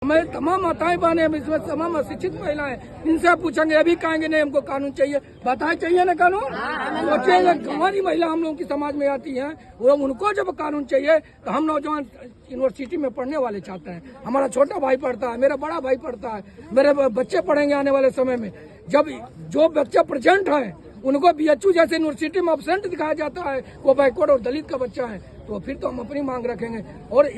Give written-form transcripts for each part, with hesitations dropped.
हमें तमाम माताएं बहने इसमें तमाम अशिक्षित महिलाएं, इनसे पूछेंगे अभी कहेंगे नहीं हमको कानून चाहिए। बताए चाहिए ना कानून, सोचेंगे हमारी महिला हम लोगों की समाज में आती हैं, वो उनको जब कानून चाहिए तो हम नौजवान यूनिवर्सिटी में पढ़ने वाले चाहते हैं। हमारा छोटा भाई पढ़ता है, मेरा बड़ा भाई पढ़ता है, मेरे बच्चे पढ़ेंगे आने वाले समय में। जब जो बच्चे प्रेजेंट है उनको BHU जैसे यूनिवर्सिटी में अब्सेंट दिखाया जाता है, वो बैकवर्ड और दलित का बच्चा है, तो फिर तो हम अपनी मांग रखेंगे। और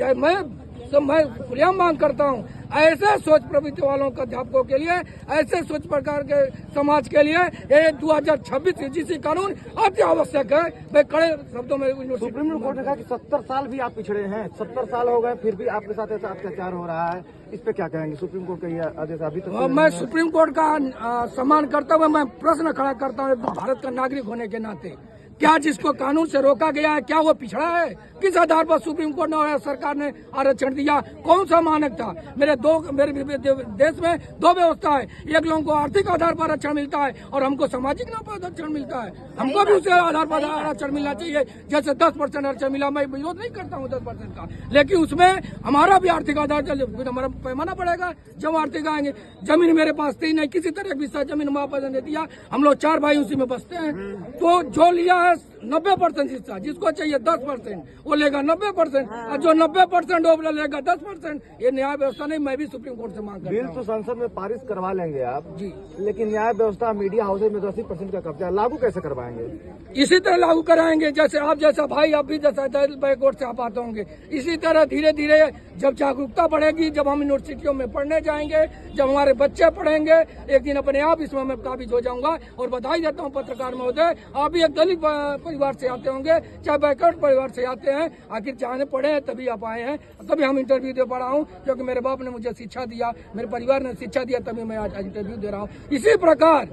मैं खुलेआम मांग करता हूँ ऐसे सोच प्रवृत्ति वालों का अध्यापकों के लिए, ऐसे सोच प्रकार के समाज के लिए ये 2026 UGC कानून अति आवश्यक है। मैं कड़े शब्दों में सुप्रीम कोर्ट ने कहा कि 70 साल भी आप पिछड़े हैं, 70 साल हो गए फिर भी आपके साथ ऐसा अत्याचार हो रहा है, इस पे क्या कहेंगे? सुप्रीम कोर्ट का ये आदेश अभी तक मैं सुप्रीम कोर्ट का सम्मान करता हुआ मैं प्रश्न खड़ा करता हूँ भारत का नागरिक होने के नाते, क्या जिसको कानून से रोका गया है क्या वो पिछड़ा है? किस आधार पर सुप्रीम कोर्ट ने सरकार ने आरक्षण दिया? कौन सा मानक था? मेरे देश में दो व्यवस्था है, एक लोगों को आर्थिक आधार पर आरक्षण मिलता है और हमको सामाजिक आरक्षण मिलता है। हमको भी उसे आधार पर आरक्षण मिलना चाहिए। जैसे 10% आरक्षण मिला, मैं विरोध नहीं करता हूँ 10% का, लेकिन उसमें हमारा भी आर्थिक आधार हमारा पैमाना पड़ेगा। जब आर्थिक आएंगे, जमीन मेरे पास थी नहीं, किसी तरह की जमीन वापस नहीं दिया, हम लोग 4 भाई उसी में बसते हैं। तो जो लिया 90% हिस्सा, जिसको चाहिए 10% वो लेगा 90%, और जो 90% वो लेगा 10%। ये न्याय व्यवस्था नहीं। मैं भी सुप्रीम कोर्ट से मांग करता बिल हूं। तो संसद में पारित करवा लेंगे आप जी, लेकिन न्याय व्यवस्था मीडिया हाउसेज में 80% का कब्जा लागू कैसे करवाएंगे? इसी तरह लागू कराएंगे जैसे आप जैसा भाई, आप भी जैसा बैकवर्ड से आप आते होंगे। इसी तरह धीरे धीरे जब जागरूकता बढ़ेगी, जब हम यूनिवर्सिटियों में पढ़ने जाएंगे, जब हमारे बच्चे पढ़ेंगे, एक दिन अपने आप इसमें मैं काबिज हो जाऊंगा। और बधाई देता हूँ पत्रकार महोदय, आप भी एक दलित परिवार से आते होंगे, चाहे बैकवर्ड परिवार से आते हैं, आखिर जाने पड़े हैं तभी आप आए हैं, तभी हम इंटरव्यू दे पा रहा हूँ, क्योंकि मेरे बाप ने मुझे शिक्षा दिया, मेरे परिवार ने शिक्षा दिया, तभी मैं आज इंटरव्यू दे रहा हूँ। इसी प्रकार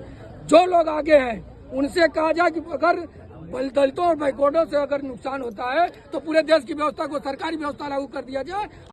जो लोग आगे हैं उनसे कहा जाए कि अगर दलितों और बैकवर्डों से अगर नुकसान होता है तो पूरे देश की व्यवस्था को सरकारी व्यवस्था लागू कर दिया जाए।